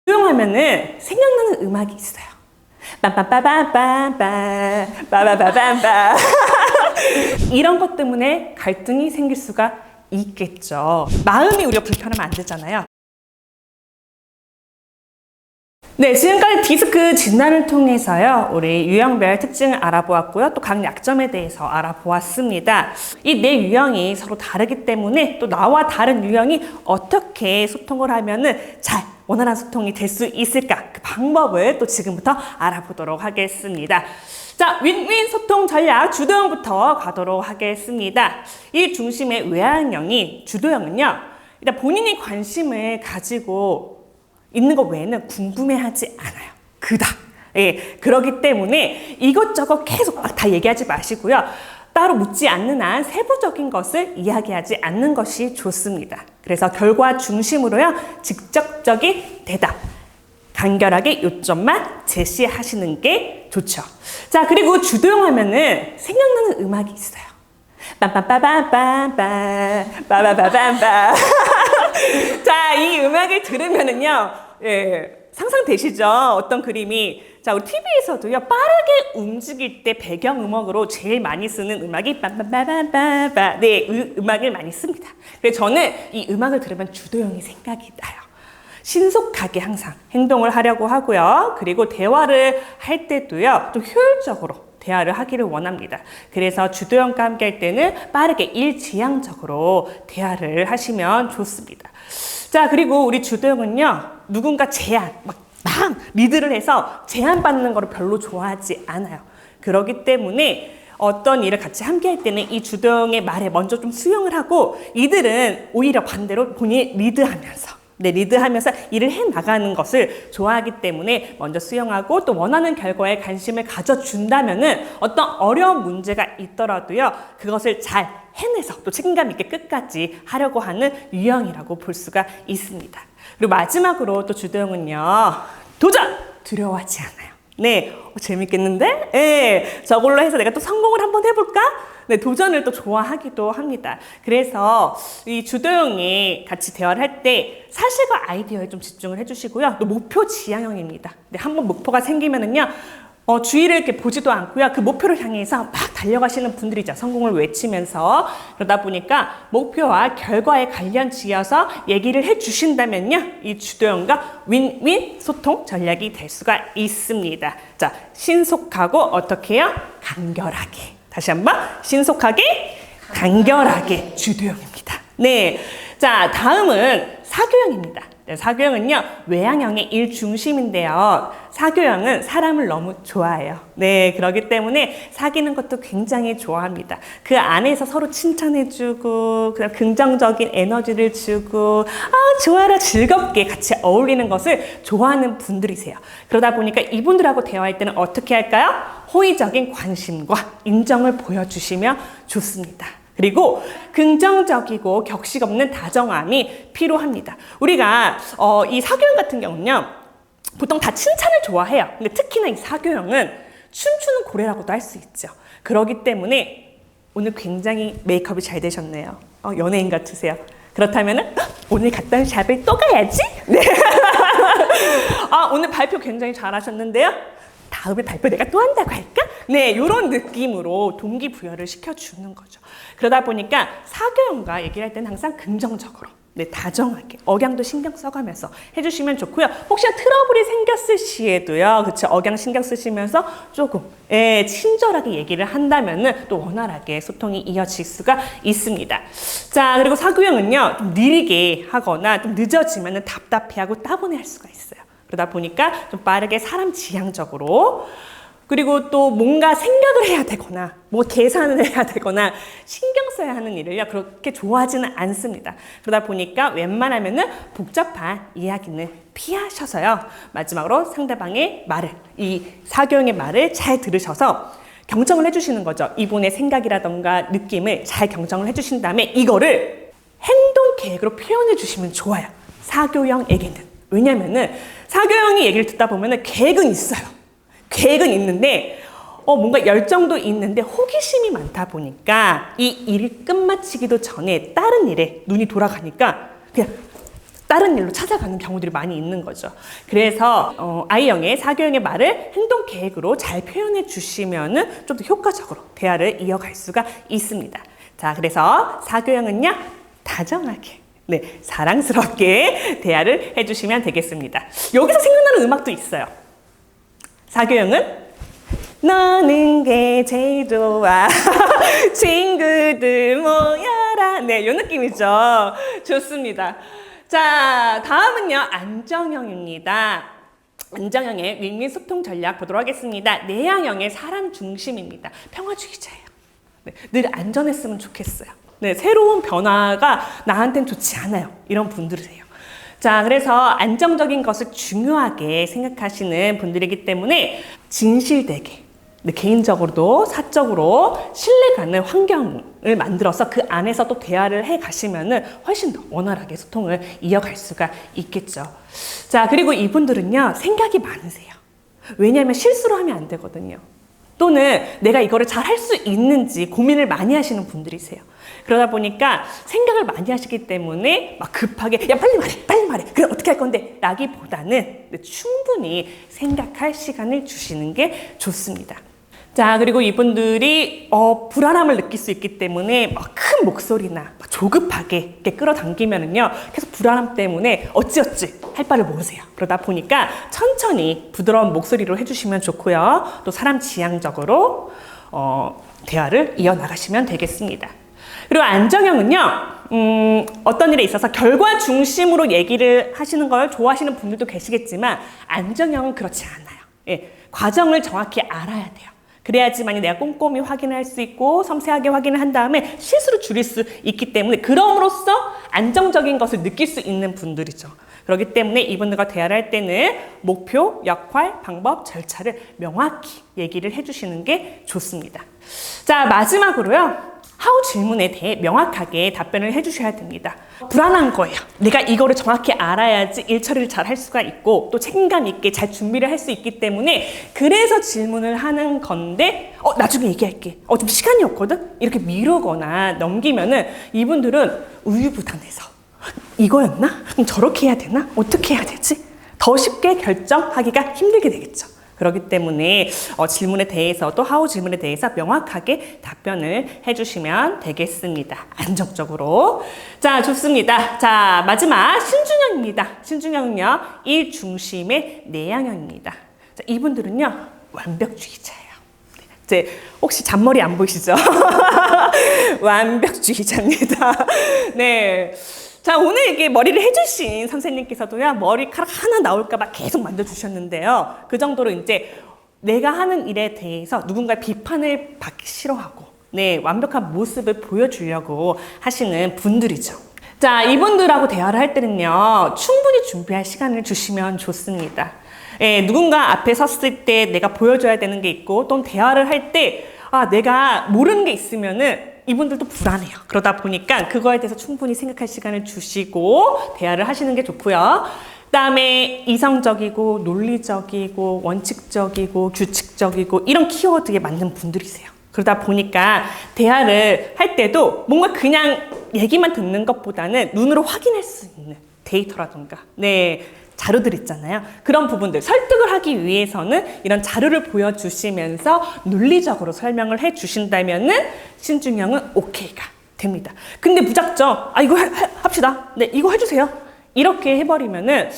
조용하면은 생각나는 음악이 있어요. 빰빰빠밤빰빰 빠바바밤빰 이런 것 때문에 갈등이 생길 수가 있겠죠. 마음이 우리가 불편하면 안 되잖아요. 네, 지금까지 디스크 진단을 통해서요, 우리 유형별 특징을 알아보았고요. 또 각 약점에 대해서 알아보았습니다. 이 네 유형이 서로 다르기 때문에 또 나와 다른 유형이 어떻게 소통을 하면은 잘 원활한 소통이 될 수 있을까? 그 방법을 또 지금부터 알아보도록 하겠습니다. 자, 윈윈 소통 전략 주도형부터 가도록 하겠습니다. 이 중심의 외향형이 주도형은요, 일단 본인이 관심을 가지고 있는 것 외에는 궁금해하지 않아요. 그닥. 예, 그렇기 때문에 이것저것 계속 막 다 얘기하지 마시고요. 따로 묻지 않는 한 세부적인 것을 이야기하지 않는 것이 좋습니다. 그래서 결과 중심으로요, 직접적인 대답, 간결하게 요점만 제시하시는 게 좋죠. 자, 그리고 주도형 하면은 생각나는 음악이 있어요. 빰빰빠밤빰빰 빠바바밤빰 자, 이 음악을 들으면은요, 예, 상상되시죠? 어떤 그림이. 자, 우리 TV에서도요, 빠르게 움직일 때 배경음악으로 제일 많이 쓰는 음악이 빰빰빠밤빰빰. 네, 음악을 많이 씁니다. 그래서 저는 이 음악을 들으면 주도형이 생각이 나요. 신속하게 항상 행동을 하려고 하고요. 그리고 대화를 할 때도요, 좀 효율적으로 대화를 하기를 원합니다. 그래서 주도형과 함께 할 때는 빠르게 일지향적으로 대화를 하시면 좋습니다. 자, 그리고 우리 주도형은요, 누군가 제안, 막 리드를 해서 제안받는 거를 별로 좋아하지 않아요. 그렇기 때문에 어떤 일을 같이 함께 할 때는 이 주도형의 말에 먼저 좀 수용을 하고, 이들은 오히려 반대로 본인이 리드하면서 리드하면서 일을 해나가는 것을 좋아하기 때문에 먼저 수용하고, 또 원하는 결과에 관심을 가져준다면은 어떤 어려운 문제가 있더라도요, 그것을 잘 해내서 또 책임감 있게 끝까지 하려고 하는 유형이라고 볼 수가 있습니다. 그리고 마지막으로 또 주도형은요, 도전! 두려워하지 않아요. 네, 재밌겠는데? 네, 저걸로 해서 내가 또 성공을 한번 해볼까? 네, 도전을 또 좋아하기도 합니다. 그래서 이 주도형이 같이 대화를 할 때 사실과 아이디어에 좀 집중을 해주시고요. 또 목표 지향형입니다. 네, 한번 목표가 생기면은요, 주위를 이렇게 보지도 않고요, 그 목표를 향해서 막 달려가시는 분들이죠. 성공을 외치면서. 그러다 보니까 목표와 결과에 관련 지어서 얘기를 해주신다면요, 이 주도형과 윈윈 소통 전략이 될 수가 있습니다. 자, 신속하고 어떻게 해요? 간결하게. 다시 한번, 신속하게, 간결하게 주도형입니다. 네. 자, 다음은 사교형입니다. 네, 사교형은요, 외향형의 일중심인데요. 사교형은 사람을 너무 좋아해요. 네, 그렇기 때문에 사귀는 것도 굉장히 좋아합니다. 그 안에서 서로 칭찬해주고, 그다음 긍정적인 에너지를 주고, 좋아라, 즐겁게 같이 어울리는 것을 좋아하는 분들이세요. 그러다 보니까 이분들하고 대화할 때는 어떻게 할까요? 호의적인 관심과 인정을 보여주시면 좋습니다. 그리고 긍정적이고 격식 없는 다정함이 필요합니다. 우리가 이 사교형 같은 경우는요, 보통 다 칭찬을 좋아해요. 근데 특히나 이 사교형은 춤추는 고래라고도 할 수 있죠. 그렇기 때문에 오늘 굉장히 메이크업이 잘 되셨네요. 연예인 같으세요. 그렇다면 오늘 갔던 샵을 또 가야지? 네. 오늘 발표 굉장히 잘하셨는데요. 다음에 발표 내가 또 한다고 할까? 네, 이런 느낌으로 동기부여를 시켜주는 거죠. 그러다 보니까 사교형과 얘기를 할 때는 항상 긍정적으로, 네, 다정하게, 억양도 신경 써가면서 해주시면 좋고요. 혹시나 트러블이 생겼을 시에도요, 그쵸, 억양 신경 쓰시면서 조금, 친절하게 얘기를 한다면은 또 원활하게 소통이 이어질 수가 있습니다. 자, 그리고 사교형은요, 좀 느리게 하거나 좀 늦어지면은 답답해하고 따분해 할 수가 있어요. 그러다 보니까 좀 빠르게 사람 지향적으로, 그리고 또 뭔가 생각을 해야 되거나 뭐 계산을 해야 되거나 신경 써야 하는 일을요, 그렇게 좋아하지는 않습니다. 그러다 보니까 웬만하면은 복잡한 이야기는 피하셔서요, 마지막으로 상대방의 말을, 이 사교형의 말을 잘 들으셔서 경청을 해주시는 거죠. 이분의 생각이라던가 느낌을 잘 경청을 해주신 다음에 이거를 행동 계획으로 표현해 주시면 좋아요. 사교형에게는. 왜냐면은 사교형이 얘기를 듣다 보면은 계획은 있어요. 계획은 있는데 뭔가 열정도 있는데 호기심이 많다 보니까 이 일을 끝마치기도 전에 다른 일에 눈이 돌아가니까 그냥 다른 일로 찾아가는 경우들이 많이 있는 거죠. 그래서 아이형의 사교형의 말을 행동 계획으로 잘 표현해 주시면은 좀 더 효과적으로 대화를 이어갈 수가 있습니다. 자, 그래서 사교형은요, 다정하게, 네, 사랑스럽게 대화를 해주시면 되겠습니다. 여기서 생각나는 음악도 있어요. 사교형은 너는 게 제일 좋아 친구들 모여라. 네, 이 느낌이죠. 좋습니다. 자, 다음은요, 안정형입니다. 안정형의 윈윈 소통 전략 보도록 하겠습니다. 내향형의 사람 중심입니다. 평화주의자예요. 네, 늘 안전했으면 좋겠어요. 네, 새로운 변화가 나한테는 좋지 않아요. 이런 분들이세요. 자, 그래서 안정적인 것을 중요하게 생각하시는 분들이기 때문에 진실되게, 네, 개인적으로도 사적으로 신뢰가는 환경을 만들어서 그 안에서 또 대화를 해 가시면은 훨씬 더 원활하게 소통을 이어갈 수가 있겠죠. 자, 그리고 이분들은요, 생각이 많으세요. 왜냐하면 실수를 하면 안 되거든요. 또는 내가 이거를 잘 할 수 있는지 고민을 많이 하시는 분들이세요. 그러다 보니까 생각을 많이 하시기 때문에 막 급하게 야 빨리 말해 그래 어떻게 할 건데 라기보다는 충분히 생각할 시간을 주시는 게 좋습니다. 자, 그리고 이분들이 불안함을 느낄 수 있기 때문에 막 큰 목소리나 막 조급하게 이렇게 끌어당기면은요, 계속 불안함 때문에 어찌어찌 할 바를 모르세요. 그러다 보니까 천천히 부드러운 목소리로 해주시면 좋고요. 또 사람 지향적으로 대화를 이어나가시면 되겠습니다. 그리고 안정형은요, 어떤 일에 있어서 결과 중심으로 얘기를 하시는 걸 좋아하시는 분들도 계시겠지만 안정형은 그렇지 않아요. 예, 과정을 정확히 알아야 돼요. 그래야지만 내가 꼼꼼히 확인할 수 있고 섬세하게 확인을 한 다음에 실수를 줄일 수 있기 때문에 그럼으로써 안정적인 것을 느낄 수 있는 분들이죠. 그렇기 때문에 이분들과 대화를 할 때는 목표, 역할, 방법, 절차를 명확히 얘기를 해주시는 게 좋습니다. 자, 마지막으로요. 하우 질문에 대해 명확하게 답변을 해주셔야 됩니다. 불안한 거예요. 내가 이거를 정확히 알아야지 일 처리를 잘 할 수가 있고 또 책임감 있게 잘 준비를 할 수 있기 때문에 그래서 질문을 하는 건데 나중에 얘기할게. 좀 시간이 없거든? 이렇게 미루거나 넘기면은 이분들은 우유부단해서 이거였나? 그럼 저렇게 해야 되나? 어떻게 해야 되지? 더 쉽게 결정하기가 힘들게 되겠죠. 그렇기 때문에 질문에 대해서도 하우 질문에 대해서 명확하게 답변을 해주시면 되겠습니다. 안정적으로. 자, 좋습니다. 자, 마지막 신중형입니다. 신중형은요, 일 중심의 내향형입니다. 자, 이분들은요, 완벽주의자예요. 이제 혹시 잔머리 안 보이시죠? 완벽주의자입니다. 네. 자, 오늘 이게 머리를 해주신 선생님께서도요, 머리카락 하나 나올까봐 계속 만져주셨는데요. 그 정도로 이제 내가 하는 일에 대해서 누군가 비판을 받기 싫어하고, 네, 완벽한 모습을 보여주려고 하시는 분들이죠. 자, 이분들하고 대화를 할 때는요, 충분히 준비할 시간을 주시면 좋습니다. 예, 누군가 앞에 섰을 때 내가 보여줘야 되는 게 있고, 또 대화를 할 때, 내가 모르는 게 있으면은 이분들도 불안해요. 그러다 보니까 그거에 대해서 충분히 생각할 시간을 주시고 대화를 하시는 게 좋고요. 그다음에 이성적이고 논리적이고 원칙적이고 규칙적이고 이런 키워드에 맞는 분들이세요. 그러다 보니까 대화를 할 때도 뭔가 그냥 얘기만 듣는 것보다는 눈으로 확인할 수 있는 데이터라던가 자료들 있잖아요. 그런 부분들 설득을 하기 위해서는 이런 자료를 보여주시면서 논리적으로 설명을 해주신다면은 신중형은 오케이가 됩니다. 근데 무작정 이거 합시다. 네, 이거 해주세요. 이렇게 해버리면은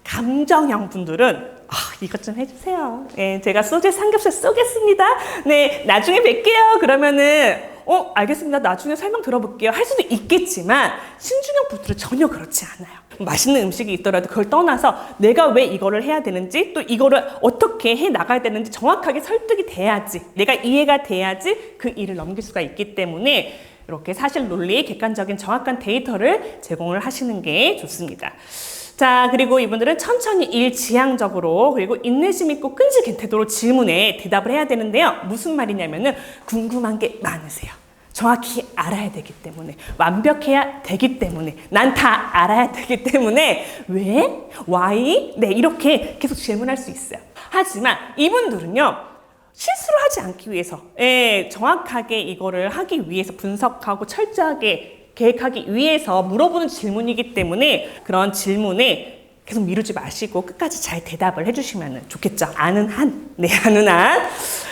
감정형 분들은 이것 좀 해주세요. 네, 제가 소주에 삼겹살 쏘겠습니다. 네, 나중에 뵐게요. 그러면은 알겠습니다. 나중에 설명 들어볼게요. 할 수도 있겠지만 신중형 분들은 전혀 그렇지 않아요. 맛있는 음식이 있더라도 그걸 떠나서 내가 왜 이거를 해야 되는지 또 이거를 어떻게 해 나가야 되는지 정확하게 설득이 돼야지, 내가 이해가 돼야지 그 일을 넘길 수가 있기 때문에 이렇게 사실 논리, 객관적인 정확한 데이터를 제공을 하시는 게 좋습니다. 자, 그리고 이분들은 천천히 일지향적으로 그리고 인내심 있고 끈질긴 태도로 질문에 대답을 해야 되는데요. 무슨 말이냐면은 궁금한 게 많으세요. 정확히 알아야 되기 때문에, 완벽해야 되기 때문에, 난 다 알아야 되기 때문에 왜? why? 네, 이렇게 계속 질문할 수 있어요. 하지만 이분들은요, 실수를 하지 않기 위해서, 정확하게 이거를 하기 위해서 분석하고 철저하게 계획하기 위해서 물어보는 질문이기 때문에 그런 질문에 계속 미루지 마시고 끝까지 잘 대답을 해주시면 좋겠죠. 아는 한. 네, 아는 한.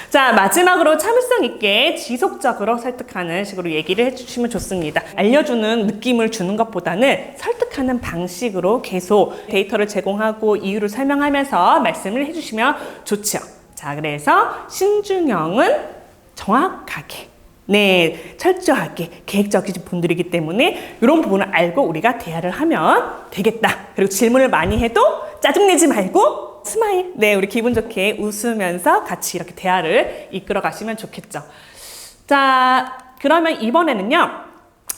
자, 마지막으로 참을성 있게 지속적으로 설득하는 식으로 얘기를 해주시면 좋습니다. 알려주는 느낌을 주는 것보다는 설득하는 방식으로 계속 데이터를 제공하고 이유를 설명하면서 말씀을 해주시면 좋죠. 자, 그래서 신중형은 정확하게, 네, 철저하게 계획적이신 분들이기 때문에 이런 부분을 알고 우리가 대화를 하면 되겠다. 그리고 질문을 많이 해도 짜증내지 말고 스마일, 네, 우리 기분 좋게 웃으면서 같이 이렇게 대화를 이끌어 가시면 좋겠죠. 자, 그러면 이번에는요,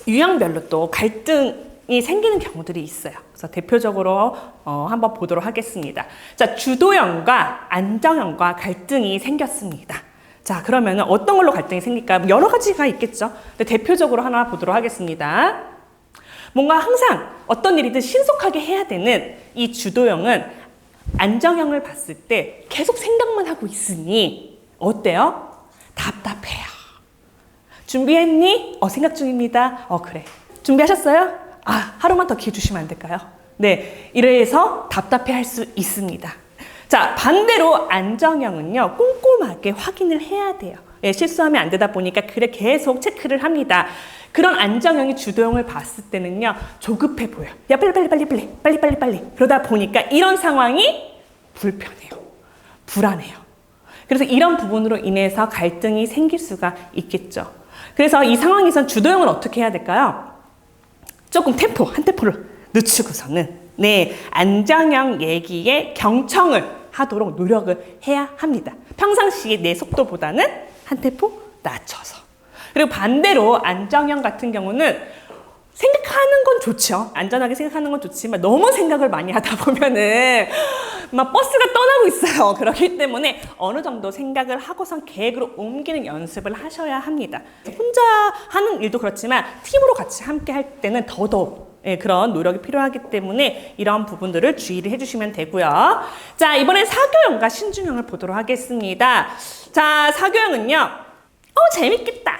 유형별로 또 갈등이 생기는 경우들이 있어요. 그래서 대표적으로 한번 보도록 하겠습니다. 자, 주도형과 안정형과 갈등이 생겼습니다. 자, 그러면 어떤 걸로 갈등이 생길까요? 여러 가지가 있겠죠. 근데 대표적으로 하나 보도록 하겠습니다. 뭔가 항상 어떤 일이든 신속하게 해야 되는 이 주도형은 안정형을 봤을 때 계속 생각만 하고 있으니 어때요? 답답해요. 준비했니? 생각 중입니다. 그래. 준비하셨어요? 하루만 더 기회 주시면 안 될까요? 네, 이래서 답답해할 수 있습니다. 자, 반대로 안정형은요, 꼼꼼하게 확인을 해야 돼요. 예, 실수하면 안 되다 보니까 그래 계속 체크를 합니다. 그런 안정형이 주도형을 봤을 때는요, 조급해 보여요. 야, 빨리. 그러다 보니까 이런 상황이 불편해요. 불안해요. 그래서 이런 부분으로 인해서 갈등이 생길 수가 있겠죠. 그래서 이 상황에선 주도형은 어떻게 해야 될까요? 조금 한 템포를 늦추고서는, 네, 안정형 얘기에 경청을 하도록 노력을 해야 합니다. 평상시에 내 속도보다는 한 템포 낮춰서. 그리고 반대로 안정형 같은 경우는 생각하는 건 좋죠. 안전하게 생각하는 건 좋지만 너무 생각을 많이 하다 보면은 막 버스가 떠나고 있어요. 그렇기 때문에 어느 정도 생각을 하고선 계획으로 옮기는 연습을 하셔야 합니다. 혼자 하는 일도 그렇지만 팀으로 같이 함께 할 때는 더더욱 그런 노력이 필요하기 때문에 이런 부분들을 주의를 해주시면 되고요. 자, 이번엔 사교형과 신중형을 보도록 하겠습니다. 자, 사교형은요. 재밌겠다.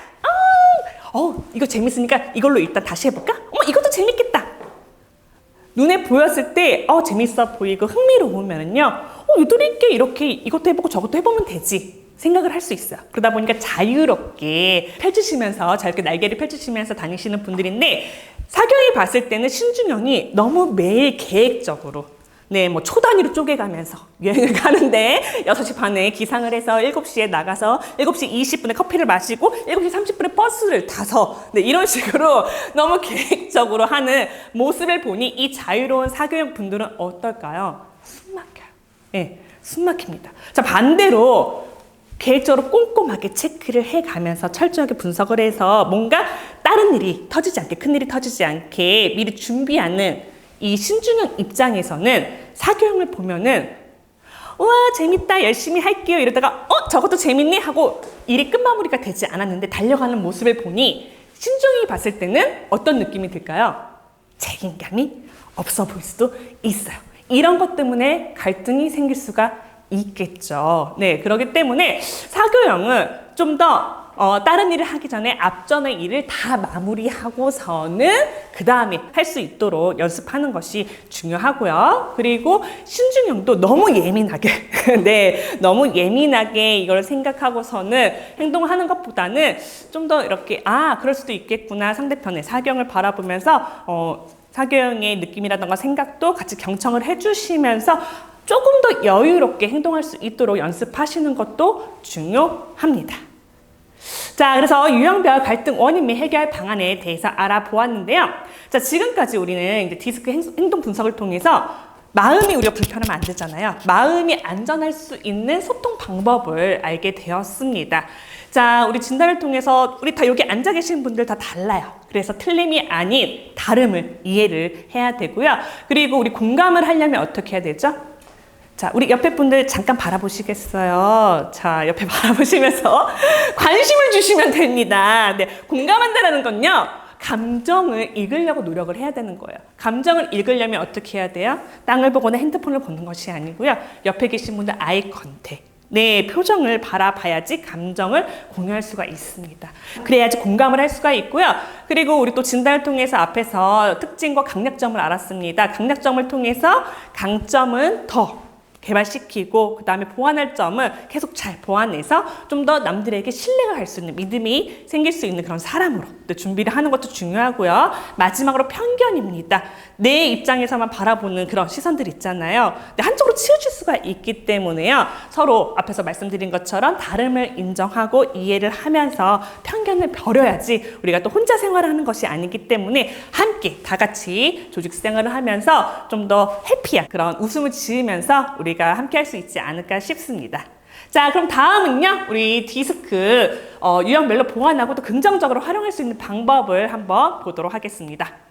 이거 재밌으니까 이걸로 일단 다시 해볼까? 이것도 재밌겠다. 눈에 보였을 때 재밌어 보이고 흥미로우면은요. 유도리있게 이렇게 이것도 해보고 저것도 해보면 되지. 생각을 할 수 있어요. 그러다 보니까 자유롭게 펼치시면서 자유롭게 날개를 펼치시면서 다니시는 분들인데 사교형이 봤을 때는 신중형이 너무 매일 계획적으로 네, 뭐 초 단위로 쪼개가면서 여행을 가는데 6시 반에 기상을 해서 7시에 나가서 7시 20분에 커피를 마시고 7시 30분에 버스를 타서 네, 이런 식으로 너무 계획적으로 하는 모습을 보니 이 자유로운 사교형 분들은 어떨까요? 숨 막혀요. 네, 숨 막힙니다. 자, 반대로 계획적으로 꼼꼼하게 체크를 해가면서 철저하게 분석을 해서 뭔가 다른 일이 터지지 않게, 큰 일이 터지지 않게 미리 준비하는 이 신중형 입장에서는 사교형을 보면은 우와 재밌다 열심히 할게요 이러다가 저것도 재밌네 하고 일이 끝마무리가 되지 않았는데 달려가는 모습을 보니 신중형이 봤을 때는 어떤 느낌이 들까요? 책임감이 없어 보일 수도 있어요. 이런 것 때문에 갈등이 생길 수가 있겠죠. 네, 그렇기 때문에 사교형은 좀 더 다른 일을 하기 전에 앞전의 일을 다 마무리하고서는 그 다음에 할 수 있도록 연습하는 것이 중요하고요. 그리고 신중형도 너무 예민하게 네, 너무 예민하게 이걸 생각하고서는 행동하는 것보다는 좀 더 이렇게 그럴 수도 있겠구나 상대편의 사교형을 바라보면서 사교형의 느낌이라던가 생각도 같이 경청을 해주시면서 조금 더 여유롭게 행동할 수 있도록 연습하시는 것도 중요합니다. 자, 그래서 유형별 갈등 원인 및 해결 방안에 대해서 알아보았는데요. 자, 지금까지 우리는 이제 디스크 행동 분석을 통해서 마음이 우리가 불편하면 안 되잖아요. 마음이 안전할 수 있는 소통 방법을 알게 되었습니다. 자, 우리 진단을 통해서 우리 다 여기 앉아 계신 분들 다 달라요. 그래서 틀림이 아닌 다름을 이해를 해야 되고요. 그리고 우리 공감을 하려면 어떻게 해야 되죠? 자, 우리 옆에 분들 잠깐 바라보시겠어요? 자, 옆에 바라보시면서 관심을 주시면 됩니다. 네, 공감한다는 건요, 감정을 읽으려고 노력을 해야 되는 거예요. 감정을 읽으려면 어떻게 해야 돼요? 땅을 보거나 핸드폰을 보는 것이 아니고요. 옆에 계신 분들 아이 컨택. 내 표정을 바라봐야지 감정을 공유할 수가 있습니다. 그래야지 공감을 할 수가 있고요. 그리고 우리 또 진단을 통해서 앞에서 특징과 강약점을 알았습니다. 강약점을 통해서 강점은 더 개발시키고 그 다음에 보완할 점을 계속 잘 보완해서 좀 더 남들에게 신뢰가 갈 수 있는 믿음이 생길 수 있는 그런 사람으로 준비를 하는 것도 중요하고요. 마지막으로 편견입니다. 내 입장에서만 바라보는 그런 시선들 있잖아요. 근데 한쪽으로 치우칠 수가 있기 때문에요. 서로 앞에서 말씀드린 것처럼 다름을 인정하고 이해를 하면서 편견을 버려야지 우리가 또 혼자 생활을 하는 것이 아니기 때문에 함께 다 같이 조직 생활을 하면서 좀 더 해피한 그런 웃음을 지으면서 우리가 함께 할 수 있지 않을까 싶습니다. 자, 그럼 다음은요, 우리 디스크 유형별로 보완하고 또 긍정적으로 활용할 수 있는 방법을 한번 보도록 하겠습니다.